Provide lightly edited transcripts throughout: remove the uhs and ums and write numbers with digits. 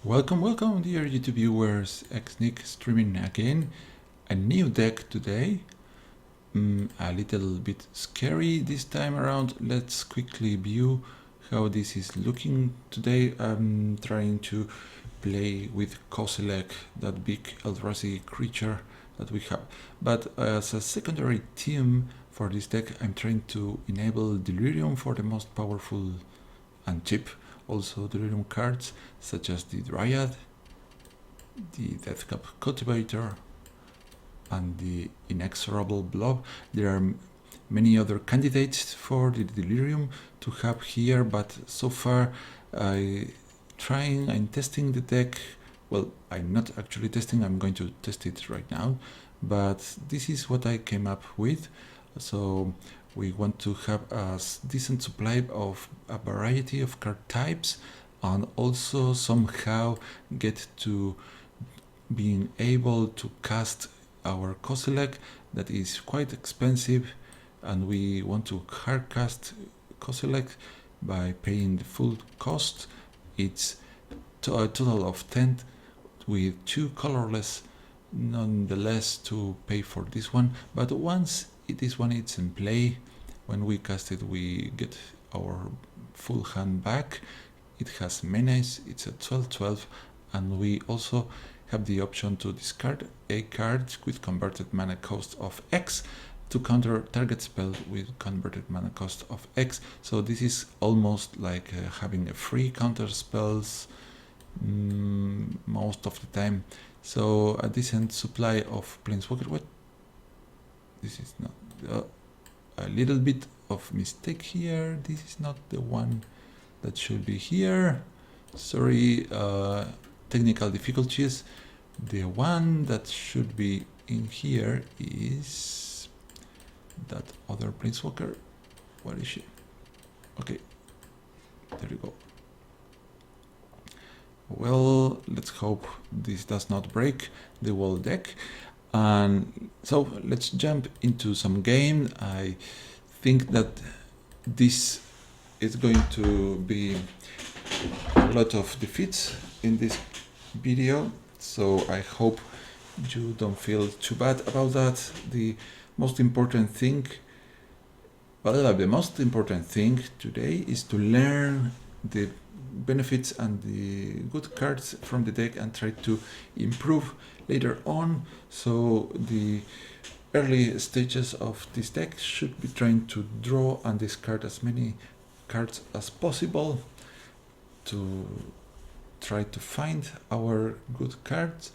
Welcome dear YouTube viewers, XNick streaming again. A new deck today, a little bit scary this time around. Let's quickly view how this is looking today. I'm trying to play with Kozilek, that big Eldrazi creature that we have. But as a secondary team for this deck, I'm trying to enable delirium for the most powerful and cheap also delirium cards such as the Dryad, the Deathcap Cultivator, and the Inexorable Blob. There are many other candidates for the delirium to have here, but so far I'm testing the deck. Well, I'm not actually testing, I'm going to test it right now, but this is what I came up with. So we want to have a decent supply of a variety of card types and also somehow get to being able to cast our Kozilek that is quite expensive, and we want to hard cast Kozilek by paying the full cost. It's a total of 10 with 2 colorless nonetheless to pay for this one, but once this one is in play, when we cast it we get our full hand back. It has menace, it's a 12/12, and we also have the option to discard a card with converted mana cost of X to counter target spell with converted mana cost of X. So this is almost like having a free counter spells most of the time. So a decent supply of Planeswalker. What? This is not a little bit of mistake here. This is not the one that should be here. Sorry, technical difficulties. The one that should be in here is that other Planeswalker. Where is she? Okay, there you go. Well, let's hope this does not break the whole deck. And so let's jump into some game. I think that this is going to be a lot of defeats in this video, so I hope you don't feel too bad about that. The most important thing today is to learn the benefits and the good cards from the deck and try to improve later on. So the early stages of this deck should be trying to draw and discard as many cards as possible to try to find our good cards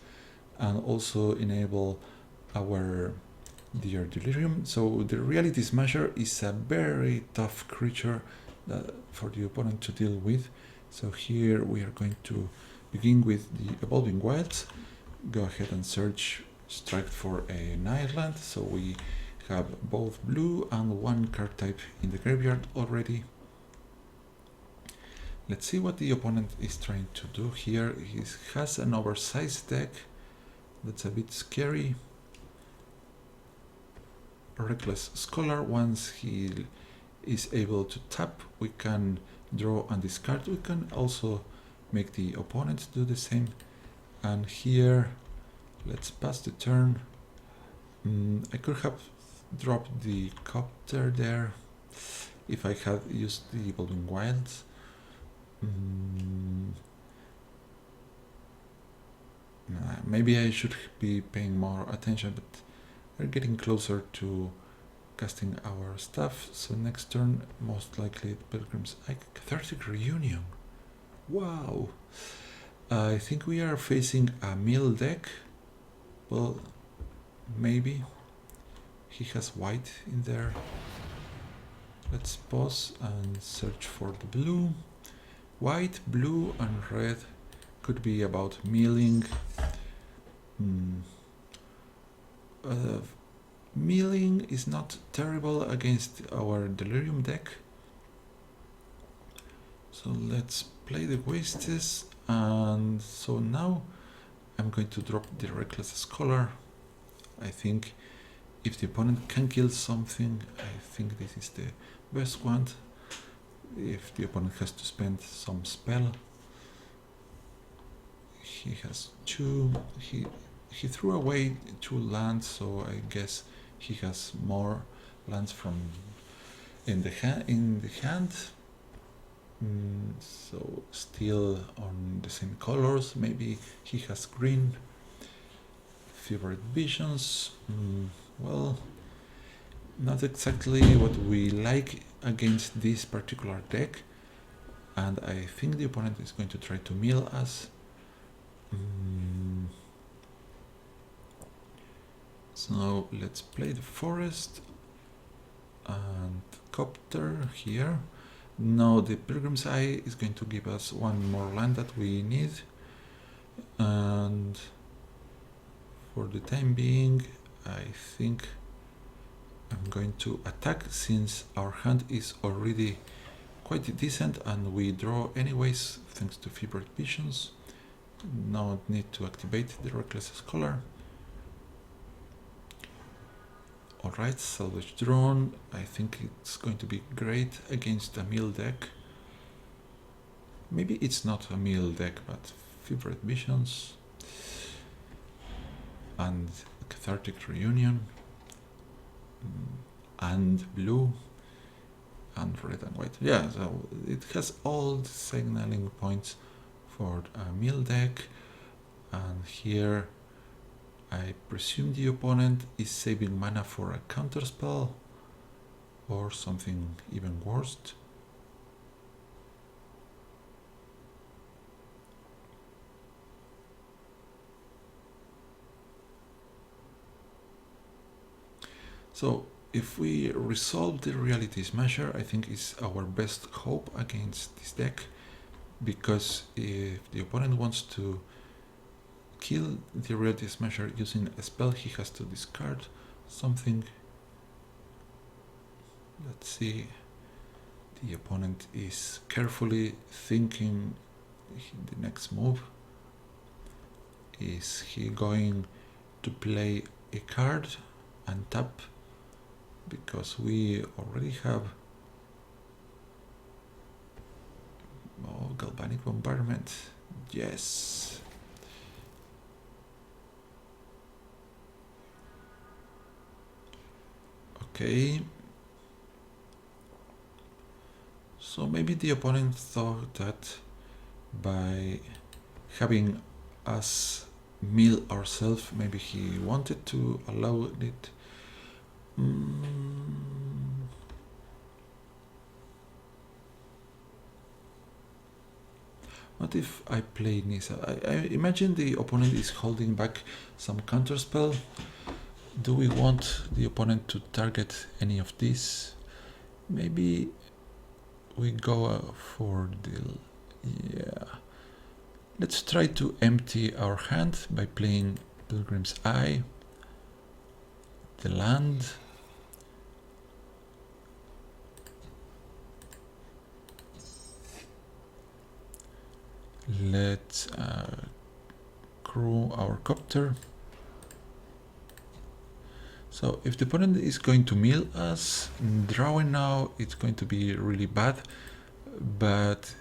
and also enable our dear delirium. So the Reality Smasher is a very tough creature for the opponent to deal with. So here we are going to begin with the Evolving Wilds. Go ahead and search strike for an island. So we have both blue and one card type in the graveyard already. Let's see what the opponent is trying to do here. He has an oversized deck that's a bit scary. Reckless Scholar, once he is able to tap, we can draw and discard. We can also make the opponent do the same. And here, let's pass the turn. I could have dropped the Copter there if I had used the Evolving Wilds. Maybe I should be paying more attention, but we're getting closer to casting our stuff. So next turn, most likely Pilgrim's Cathartic Reunion. Wow! I think we are facing a mill deck. Well, maybe. He has white in there. Let's pause and search for the blue. White, blue, and red could be about milling. Milling is not terrible against our delirium deck. So let's play the Wastes, and so now I'm going to drop the Reckless Scholar. I think if the opponent can kill something, I think this is the best one. If the opponent has to spend some spell, he has two. He threw away 2 lands, so I guess he has more lands from in the hand. So still on the same colors. Maybe he has green. Favorite visions. Well, not exactly what we like against this particular deck, and I think the opponent is going to try to mill us. So let's play the forest and Copter here. Now the Pilgrim's Eye is going to give us 1 more land that we need, and for the time being I think I'm going to attack, since our hand is already quite decent and we draw anyways thanks to Favorite Visions. No need to activate the Reckless Scholar. Alright, Salvage Drone. I think it's going to be great against a mill deck. Maybe it's not a mill deck, but Favorite Visions and Cathartic Reunion and blue and red and white. Yeah, so it has all the signaling points for a mill deck, and here I presume the opponent is saving mana for a counterspell or something even worse. So if we resolve the Reality Smasher, I think is our best hope against this deck, because if the opponent wants to kill the Reality Smasher using a spell, he has to discard something. Let's see. The opponent is carefully thinking the next move. Is he going to play a card and tap? Because we already have Galvanic Bombardment. Yes. Okay. So maybe the opponent thought that by having us mill ourselves, maybe he wanted to allow it. What if I play Nissa? I imagine the opponent is holding back some counterspell. Do we want the opponent to target any of these? Maybe we go for the... yeah. Let's try to empty our hand by playing Pilgrim's Eye, the land. Let's crew our Copter. So if the opponent is going to mill us, drawing now, it's going to be really bad. But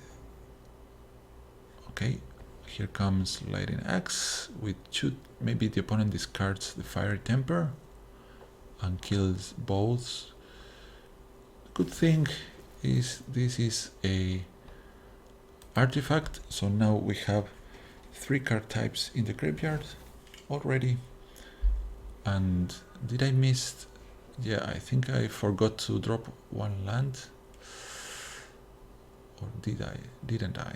okay, here comes Lightning Axe with 2. Maybe the opponent discards the Fiery Temper and kills both. Good thing is this is a artifact, so now we have 3 card types in the graveyard already. And did I miss? Yeah, I think I forgot to drop 1 land. Or did I? Didn't I?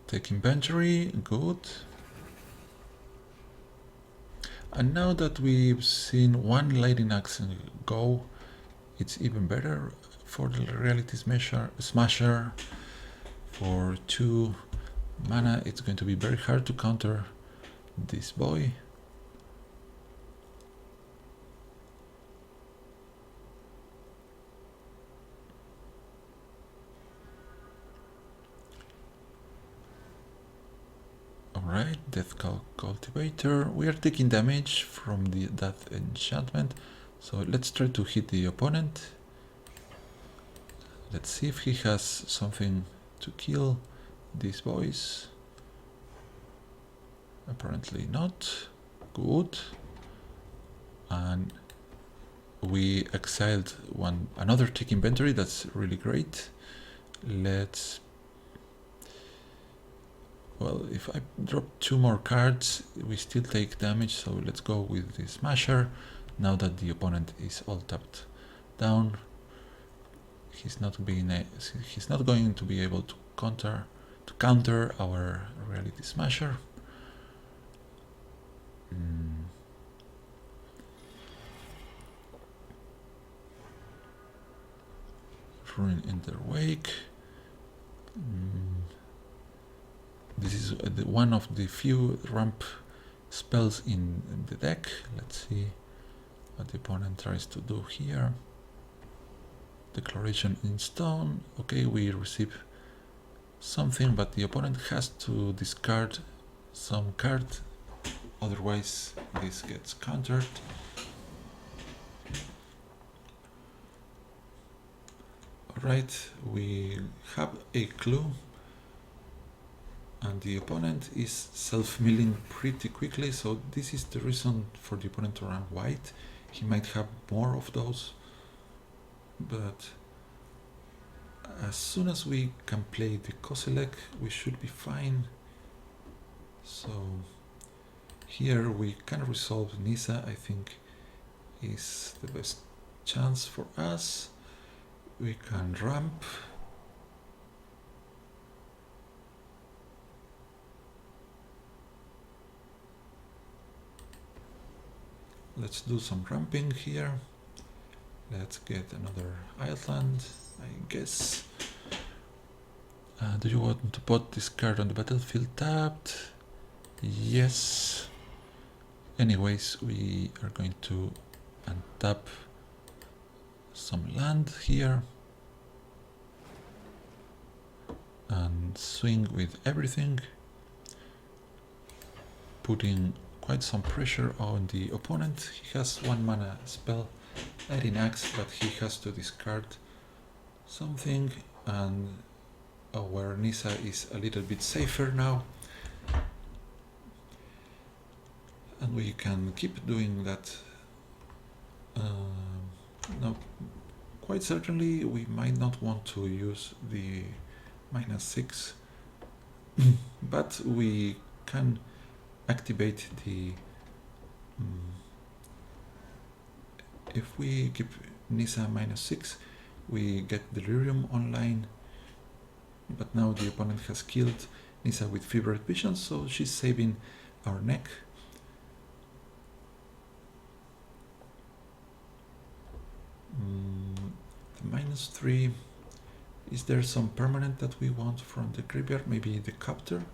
Take inventory, good. And now that we've seen 1 Lightning Axe go, it's even better for the Reality Smasher. For 2 mana, it's going to be very hard to counter this boy. Alright, Deathcap Cultivator. We are taking damage from that enchantment, so let's try to hit the opponent. Let's see if he has something to kill these boys. Apparently not. Good. And we exiled another tick inventory. That's really great. Well, if I drop 2 more cards, we still take damage, so let's go with the Smasher. Now that the opponent is all tapped down, he's not going to be able to counter our Reality Smasher. Vryn in their wake. This is one of the few ramp spells in the deck. Let's see what the opponent tries to do here. Declaration in stone. Okay, we receive something, but the opponent has to discard some card, otherwise this gets countered. Alright, we have a clue, and the opponent is self-milling pretty quickly, so this is the reason for the opponent to run white. He might have more of those, but as soon as we can play the Kozilek, we should be fine. So here we can resolve Nissa, I think is the best chance for us. We can ramp. Let's do some ramping here. Let's get another island, I guess. Do you want to put this card on the battlefield tapped? Yes. Anyways, we are going to untap some land here and swing with everything, putting quite some pressure on the opponent. He has 1 mana spell, 19 axe, but he has to discard something, and our Nissa is a little bit safer now, and we can keep doing that. Now, quite certainly we might not want to use the -6, but we can activate the if we give Nissa -6, we get delirium online, but now the opponent has killed Nissa with Fevered Vision, so she's saving our neck. The -3, is there some permanent that we want from the graveyard? Maybe the Copter?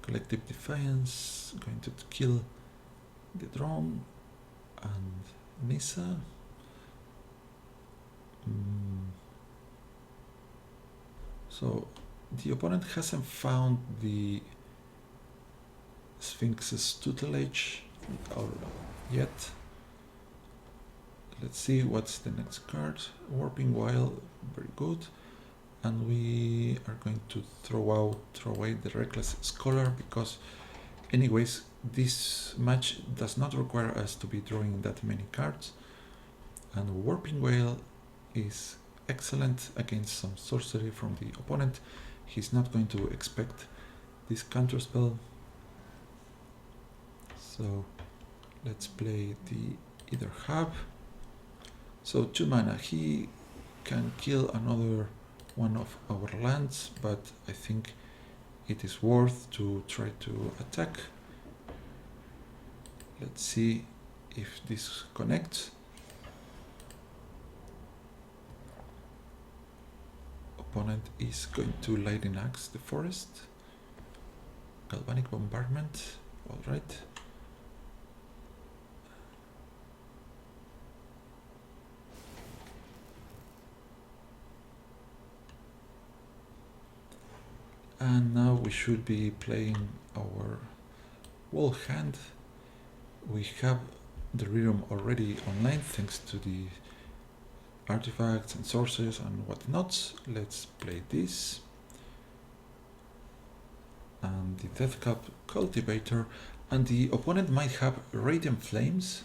Collective Defiance, going to kill the drone and Nissa. So the opponent hasn't found the Sphinx's tutelage yet. Let's see what's the next card. Warping Wail, very good. And we are going to throw away the Reckless Scholar, because anyways this match does not require us to be drawing that many cards, and Warping Wail is excellent against some sorcery from the opponent. He's not going to expect this counter spell, so let's play the Aether Hub. So 2 mana, he can kill another one of our lands, but I think it is worth to try to attack. Let's see if this connects. Opponent is going to Lightning Axe the forest. Galvanic Bombardment, alright. And now we should be playing our wall hand. We have the delirium already online thanks to the artifacts and sources and whatnot. Let's play this. And the Deathcap Cultivator, and the opponent might have Radiant Flames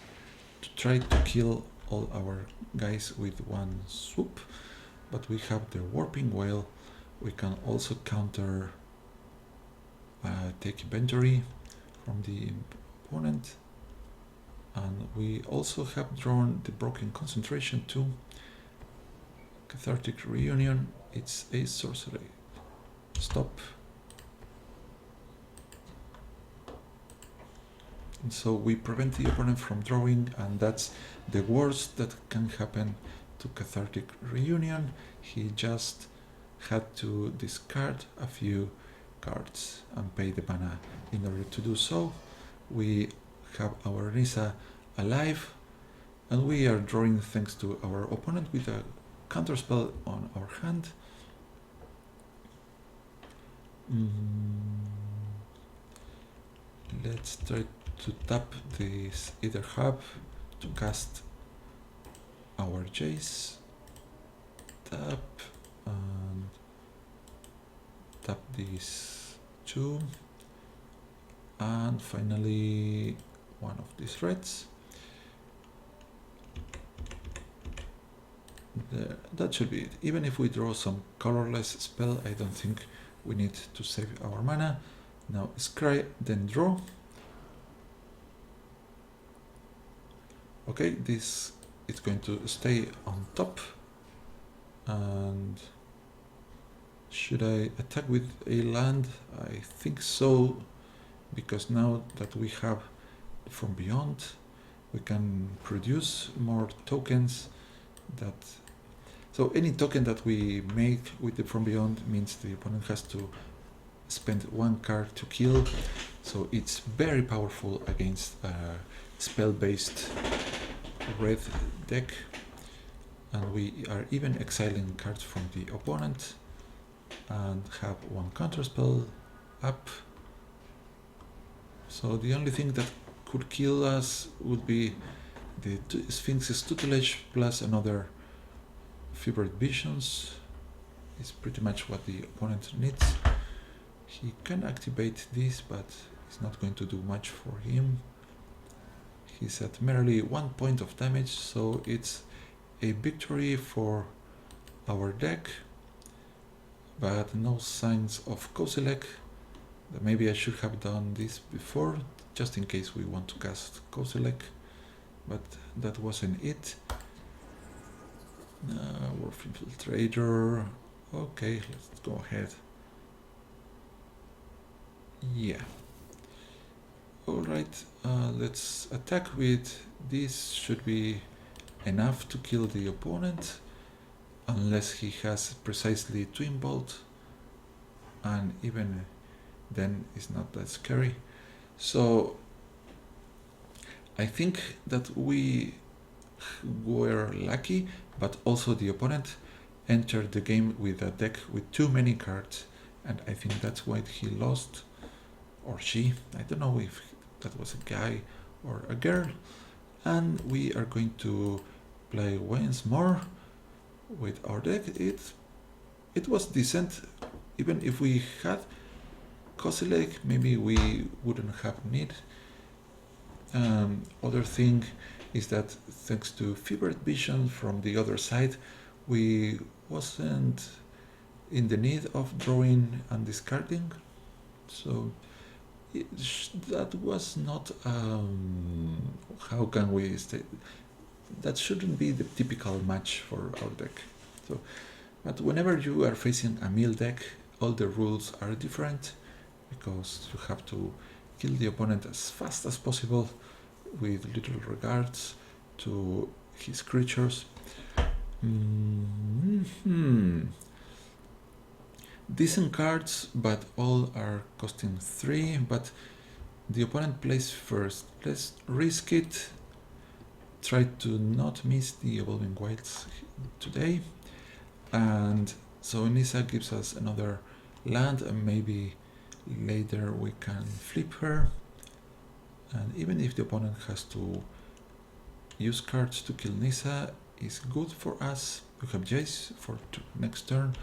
to try to kill all our guys with one swoop, but we have the Warping Wail. We can also counter take inventory from the opponent, and we also have drawn the Broken Concentration too. Cathartic Reunion, it's a sorcery. Stop. And so we prevent the opponent from drawing, and that's the worst that can happen to Cathartic Reunion. He just had to discard a few cards and pay the mana in order to do so. We have our Nissa alive, and we are drawing thanks to our opponent with a counterspell on our hand. Let's try to tap this Aether Hub to cast our Jace. Tap and tap these two, and finally one of these reds. There, that should be it. Even if we draw some colorless spell, I don't think we need to save our mana. Now scry, then draw. Okay, this is going to stay on top. And should I attack with a land? I think so, because now that we have From Beyond, we can produce more tokens. So any token that we make with the From Beyond means the opponent has to spend one card to kill. So it's very powerful against a spell-based red deck. And we are even exiling cards from the opponent and have one counterspell up. So the only thing that could kill us would be the Sphinx's tutelage plus another Fevered Visions. Is pretty much what the opponent needs. He can activate this, but it's not going to do much for him. He's at merely 1 point of damage, so it's a victory for our deck, but no signs of Kozilek. Maybe I should have done this before, just in case we want to cast Kozilek, but that wasn't it. Wharf Infiltrator. Okay, let's go ahead. Yeah. Alright, let's attack with this. Should be enough to kill the opponent, unless he has precisely Twin Bolt, and even then it's not that scary. So I think that we were lucky, but also the opponent entered the game with a deck with too many cards, and I think that's why he lost, or she. I don't know if that was a guy or a girl. And we are going to play once more with our deck. It was decent. Even if we had Kozilek, maybe we wouldn't have need. Other thing is that thanks to Fevered Vision from the other side, we wasn't in the need of drawing and discarding. So that was not, how can we say, that shouldn't be the typical match for our deck. So, but whenever you are facing a mill deck, all the rules are different, because you have to kill the opponent as fast as possible with little regards to his creatures. Decent cards, but all are costing 3, but the opponent plays first. Let's risk it. Try to not miss the Evolving Wilds today. And so Nissa gives us another land, and maybe later we can flip her. And even if the opponent has to use cards to kill Nissa, is good for us. We have Jace for next turn.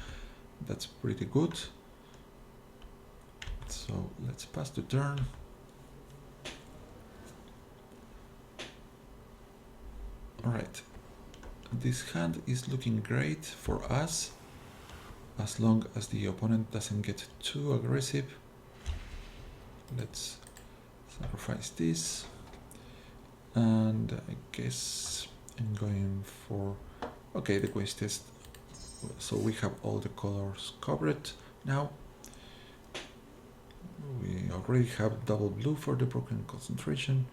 That's pretty good. So let's pass the turn. Alright. This hand is looking great for us, as long as the opponent doesn't get too aggressive. Let's sacrifice this. And I guess I'm going for... Okay, the quest test. So we have all the colors covered now. We already have double blue for the broken concentration.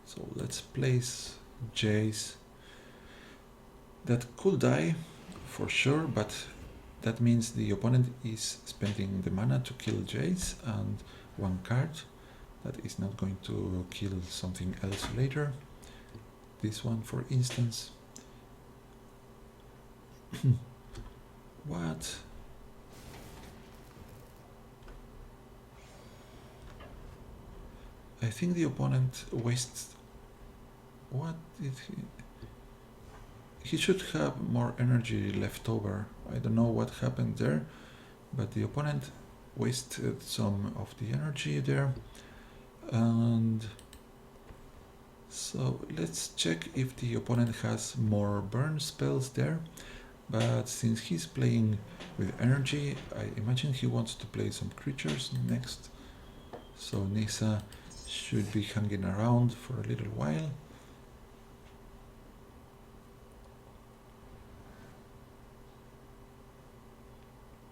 So let's place Jace. That could die for sure, but that means the opponent is spending the mana to kill Jace and one card. That is not going to kill something else later. This one, for instance. What? I think the opponent wastes... What did he... He should have more energy left over. I don't know what happened there, but the opponent wasted some of the energy there. And so let's check if the opponent has more burn spells there. But since he's playing with energy, I imagine he wants to play some creatures next. So Nissa should be hanging around for a little while.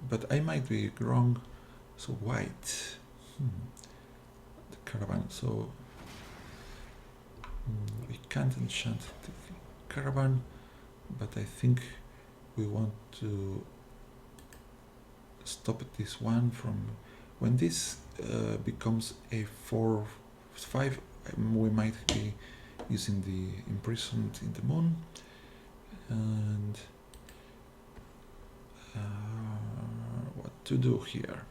But I might be wrong. So white. The caravan. So we can't enchant the caravan, but I think we want to stop this one from... When this becomes a 4/5, we might be using the Imprisoned in the Moon. And what to do here?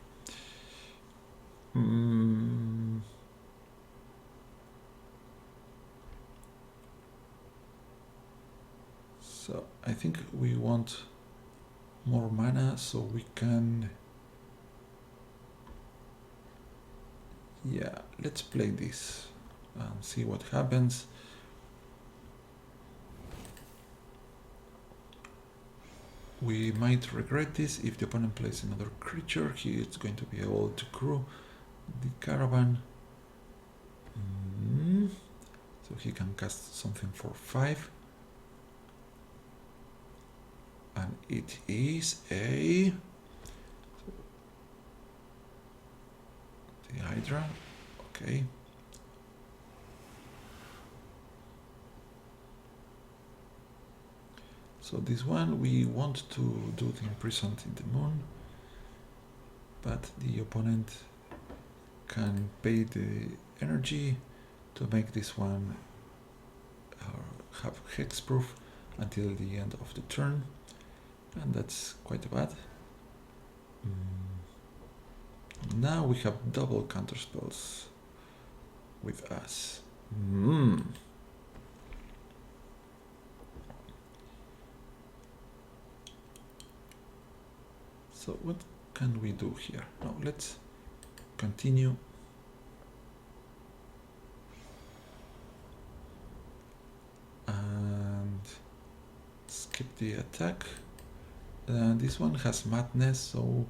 So I think we want more mana so we can... Yeah, let's play this and see what happens. We might regret this. If the opponent plays another creature, he is going to be able to crew the caravan. So he can cast something for 5. And it is a... The Hydra, okay. So this one we want to do the Imprisoned in the Moon, but the opponent can pay the energy to make this one have hexproof until the end of the turn, and that's quite bad. Now we have double counterspells with us. So what can we do here? Now let's continue. And skip the attack. This one has madness, so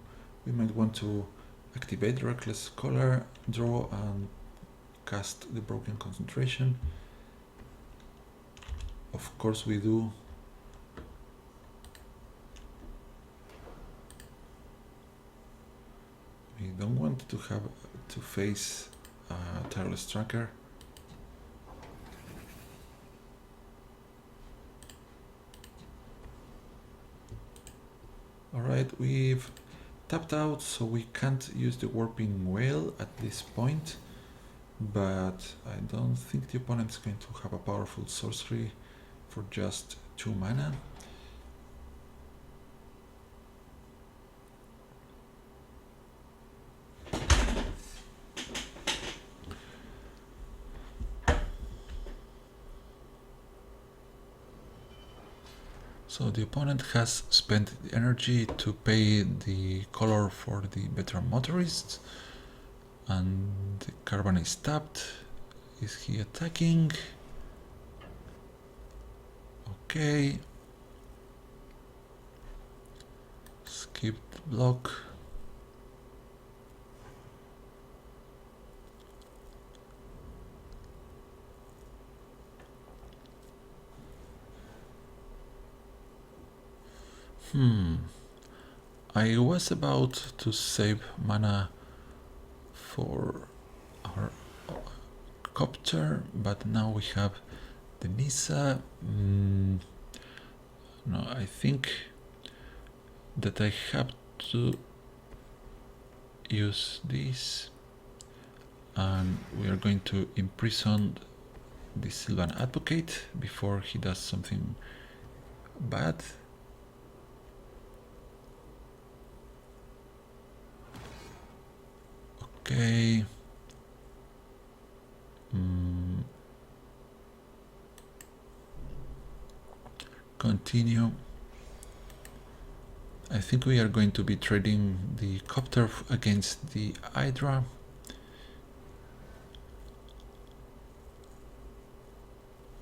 we might want to activate Reckless Scholar, draw and cast the Broken Concentration. Of course we do. We don't want to have to face Tireless Tracker. Alright, we've tapped out, so we can't use the Warping Wail at this point, but I don't think the opponent is going to have a powerful sorcery for just 2 mana. So the opponent has spent the energy to pay the color for the veteran motorists, and the carbon is tapped. Is he attacking? Okay. Skip the block. I was about to save mana for our Copter, but now we have the Nissa. No, I think that I have to use this, and we are going to imprison the Sylvan Advocate before he does something bad. Okay. Continue. I think we are going to be trading the Copter against the Hydra.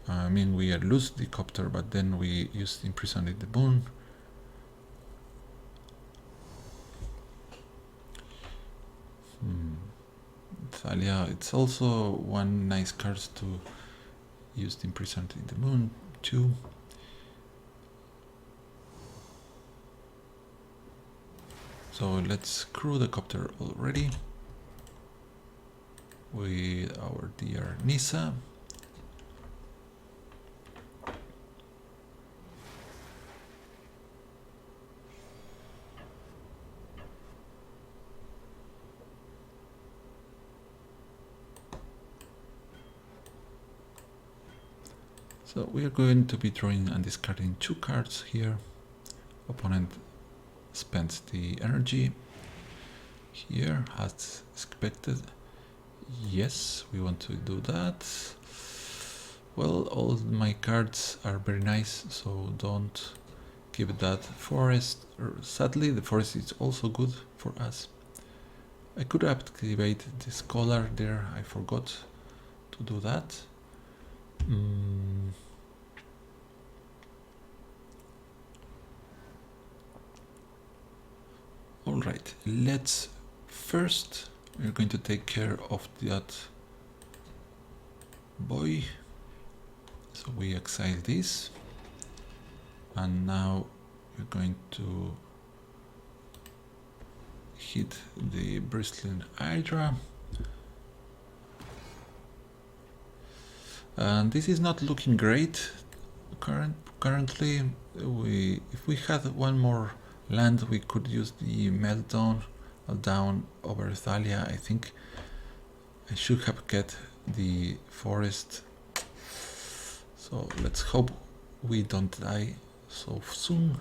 I mean, we lose the Copter, but then we use Imprisoned in the Moon. Thalia, it's also one nice card to use the Imprisoned in the Moon too. So let's crew the Copter already with our dear Nissa. So we are going to be drawing and discarding 2 cards here. Opponent spends the energy here as expected. Yes, we want to do that. Well, all my cards are very nice, so don't give that forest. Sadly, the forest is also good for us. I could activate the Scholar there, I forgot to do that. Alright, let's first, we're going to take care of that boy. So we exile this, and now we're going to hit the Bristling Hydra. And this is not looking great currently. If we had one more land, we could use the Meltdown down over Thalia. I think I should have get the forest. So let's hope we don't die so soon.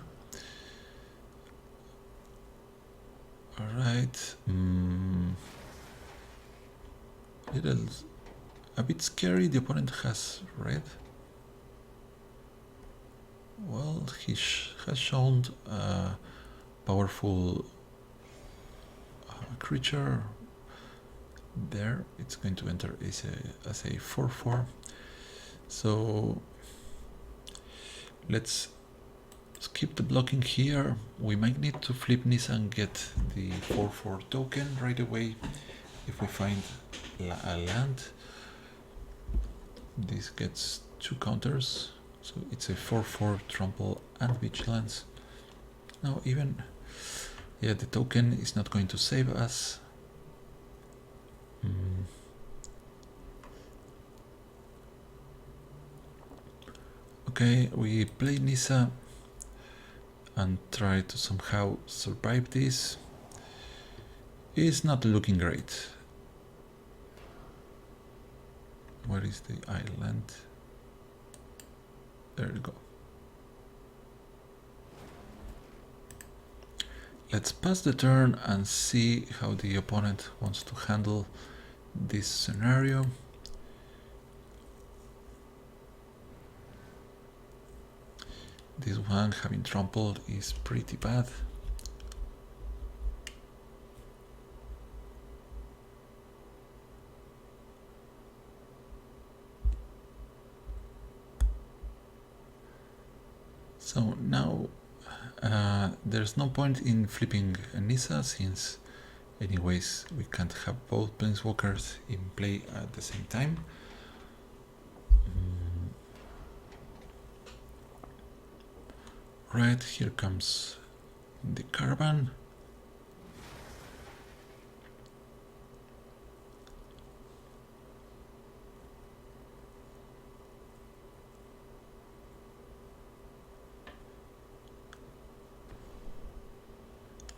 Alright. A bit scary. The opponent has red. Well, he has shown a powerful creature there. It's going to enter as a 4/4. So let's skip the blocking here. We might need to flip Nissa and get the 4/4 token right away if we find a land. This gets 2 counters, so it's a 4/4 trample and vigilance. Now even, yeah, the token is not going to save us. Okay, we play Nissa and try to somehow survive this. It's not looking great. Where is the island? There you go. Let's pass the turn and see how the opponent wants to handle this scenario. This one having trampled is pretty bad. So now there's no point in flipping Nissa, since anyways we can't have both Planeswalkers in play at the same time. Right, here comes the caravan.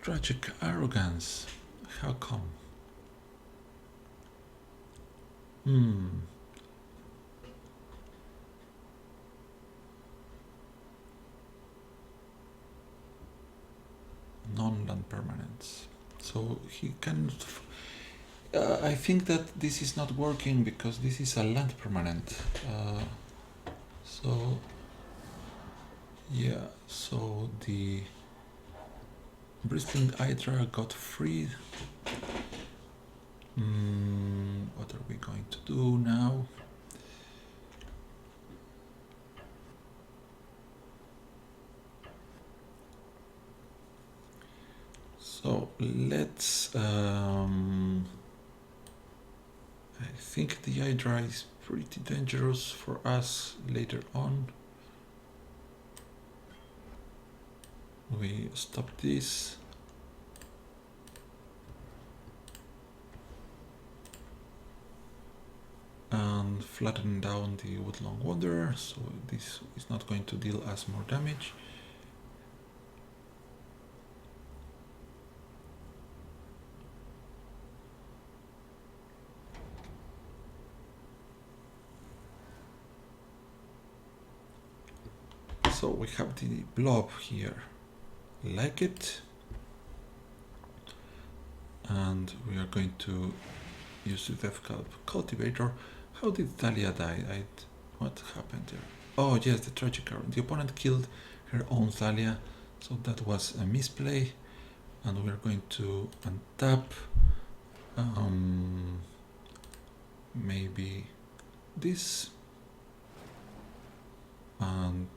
Tragic arrogance. How come? Non-land permanents. So he can... I think that this is not working because this is a land permanent. So... yeah, so the... Bristling Hydra got freed. What are we going to do now? So let's... I think the Hydra is pretty dangerous for us later on. We stop this. And flatten down the Woodlong Wanderer, so this is not going to deal us more damage. So we have the blob here, like it, and we are going to use the Deathcap Cultivator. How did Thalia die? What happened there? Oh yes, the tragic arrow. The opponent killed her own Thalia, so that was a misplay, and we are going to untap maybe this and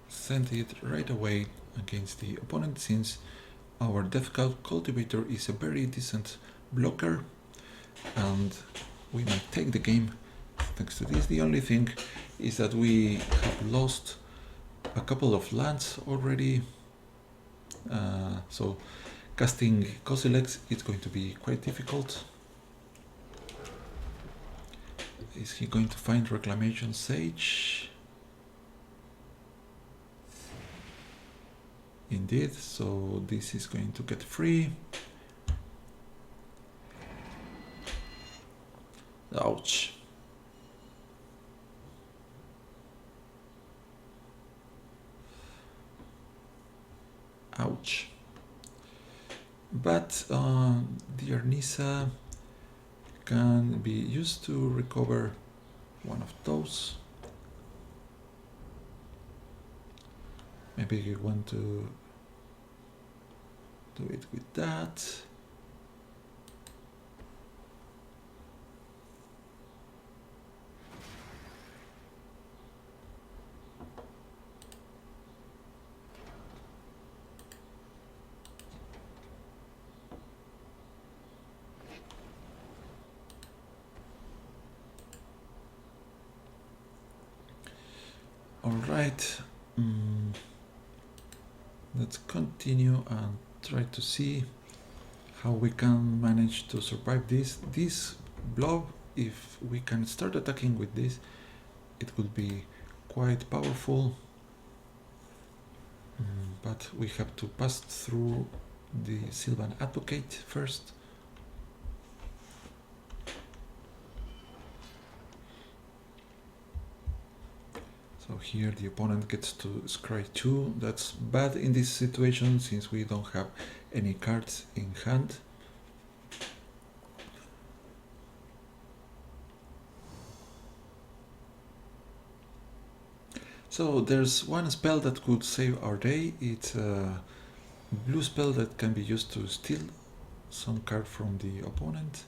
send it right away against the opponent, since our Deathcap Cultivator is a very decent blocker and we might take the game thanks to this. The only thing is that we have lost a couple of lands already, so casting Kozilek is going to be quite difficult. Is he going to find Reclamation Sage? Indeed, so this is going to get free. Ouch. Ouch. But dear Nissa can be used to recover one of those. Maybe you want to do it with that. All right. Let's continue and try to see how we can manage to survive this blob. If we can start attacking with this, it would be quite powerful, but we have to pass through the Sylvan Advocate first. So here the opponent gets to scry 2. That's bad in this situation since we don't have any cards in hand. So there's one spell that could save our day. It's a blue spell that can be used to steal some card from the opponent.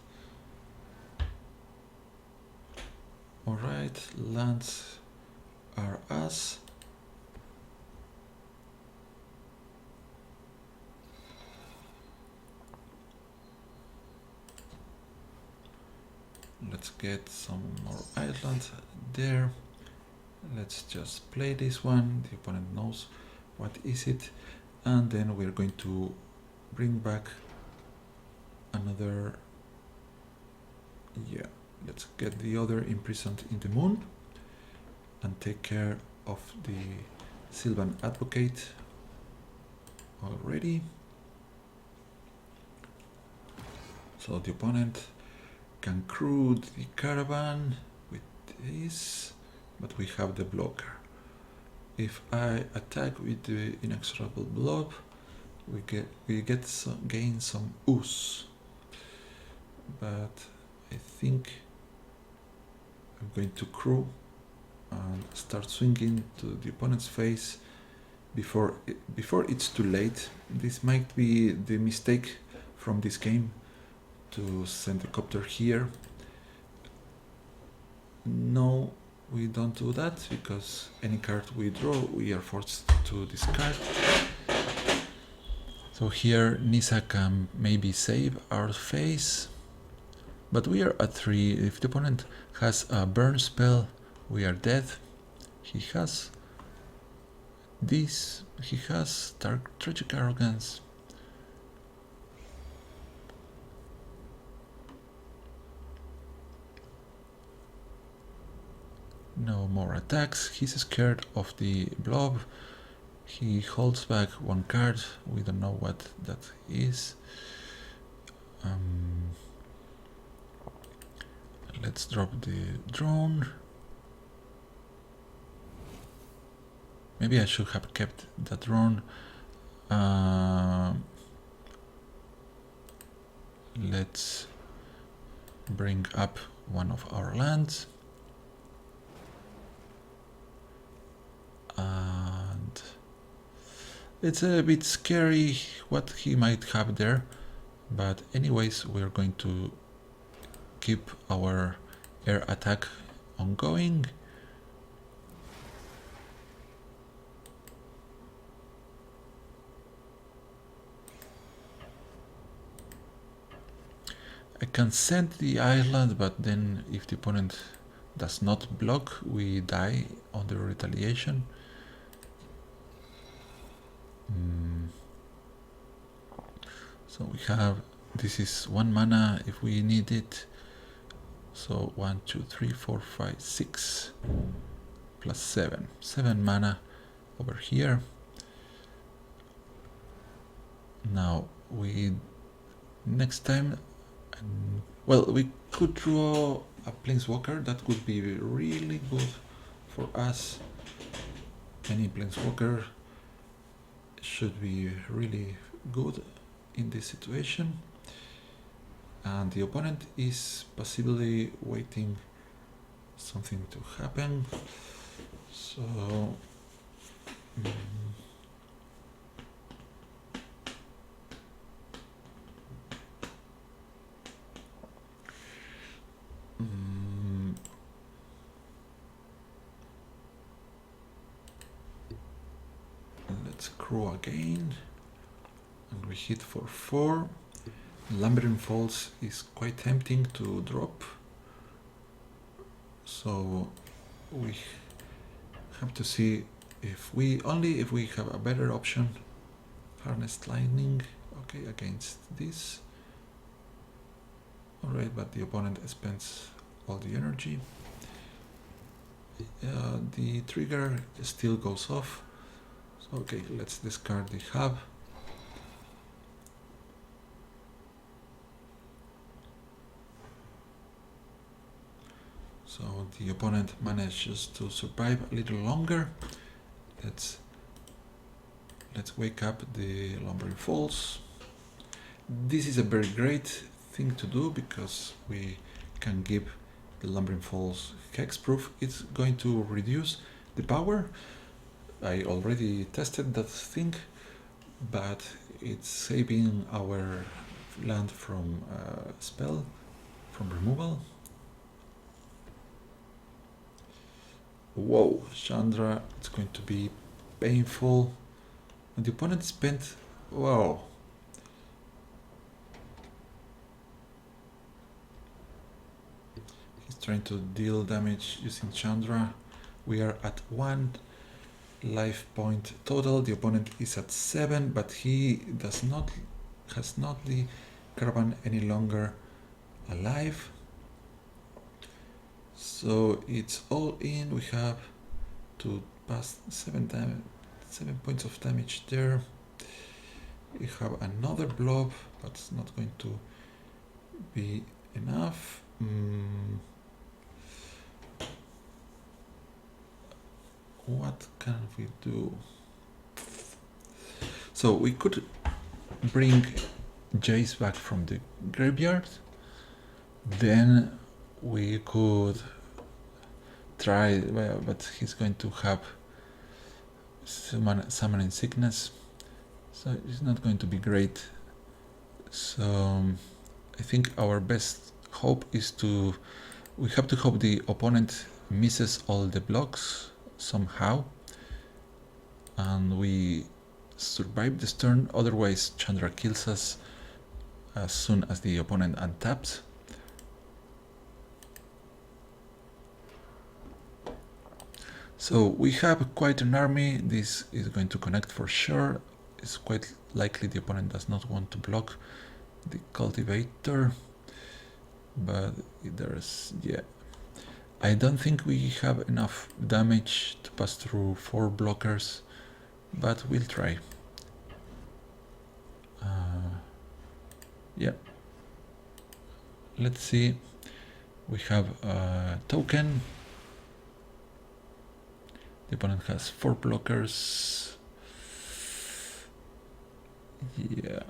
Alright, lands are us. Let's get some more islands there. Let's just play this one. The opponent knows what is it. And then we're going to bring back another. Yeah, let's get the other Imprisoned in the Moon and take care of the Sylvan Advocate already. So the opponent can crew the caravan with this, but we have the blocker. If I attack with the Inexorable Blob, we gain some ooze. But I think I'm going to crew and start swinging to the opponent's face before it's too late. This might be the mistake from this game, to send the Copter here. No, we don't do that, because any card we draw we are forced to discard. So here Nissa can maybe save our face, but we are at 3. If the opponent has a burn spell, we are dead. He has this, he has Tragic Arrogance. No more attacks. He's scared of the blob. He holds back 1 card. We don't know what that is. Let's drop the drone. Maybe I should have kept the drone. Let's bring up one of our lands. And it's a bit scary what he might have there, but anyways, we're going to keep our air attack ongoing. I can send the island, but then if the opponent does not block, we die on the retaliation. So we have, this is 1 mana if we need it. So 1, 2, 3, 4, 5, 6 plus 7 mana over here. Now we next time, well, we could draw a Planeswalker. That would be really good for us. Any Planeswalker should be really good in this situation, and the opponent is possibly waiting something to happen. So let's crew again, and we hit for 4. Lumbering Falls is quite tempting to drop, so we have to see if we have a better option. Harnessed Lightning, okay, against this. Alright, but the opponent spends all the energy. The trigger still goes off. So okay, let's discard the hub. So the opponent manages to survive a little longer. Let's wake up the Lumbering Falls. This is a very great thing to do because we can give the Lumbering Falls hexproof. It's going to reduce the power, I already tested that thing, but it's saving our land from spell, from removal. Whoa, Chandra, it's going to be painful. And the opponent spent, wow. He's trying to deal damage using Chandra. We are at 1 life point total. The opponent is at 7, but he has not the caravan any longer alive. So it's all in. We have to pass 7 points of damage there. We have another blob, but it's not going to be enough. What can we do? So we could bring Jace back from the graveyard. Then we could try, well, but he's going to have summoning sickness, so it's not going to be great. So I think our best hope is we have to hope the opponent misses all the blocks somehow and we survive this turn. Otherwise Chandra kills us as soon as the opponent untaps. So we have quite an army. This is going to connect for sure. It's quite likely the opponent does not want to block the cultivator, but there's, yeah, I don't think we have enough damage to pass through 4 blockers, but we'll try. Yeah, let's see. We have a token. The opponent has 4 blockers. Yeah.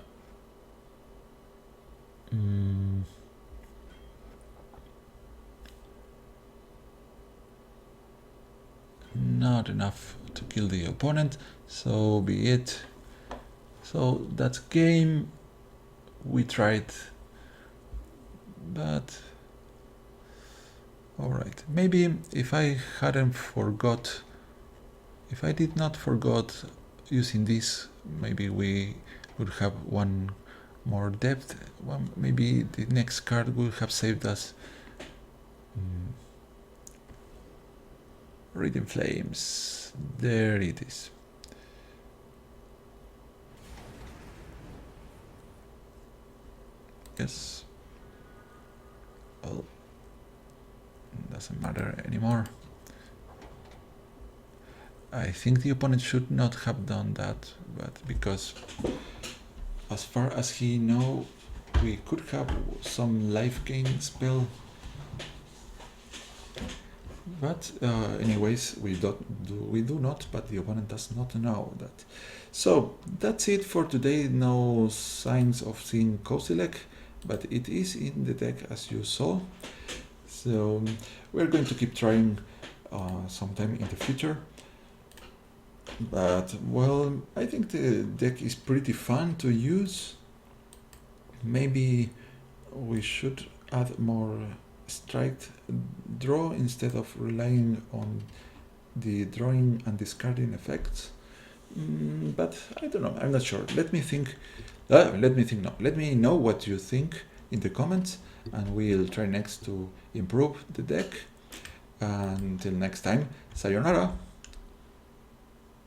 Not enough to kill the opponent, so be it. So that's game. We tried, but alright. Maybe if I hadn't forgot, if I did not forgot using this, maybe we would have 1 more depth. Maybe the next card would have saved us. Reading Flames. There it is. Yes. Well, doesn't matter anymore. I think the opponent should not have done that, but because as far as he knows, we could have some life gain spell. But anyways, we do not, but the opponent does not know that. So that's it for today. No signs of seeing Kozilek, but it is in the deck as you saw. So we're going to keep trying sometime in the future. But well, I think the deck is pretty fun to use. Maybe we should add more striked draw instead of relying on the drawing and discarding effects. But I don't know, I'm not sure. Let me know what you think in the comments, and we'll try next to improve the deck. Until next time, sayonara.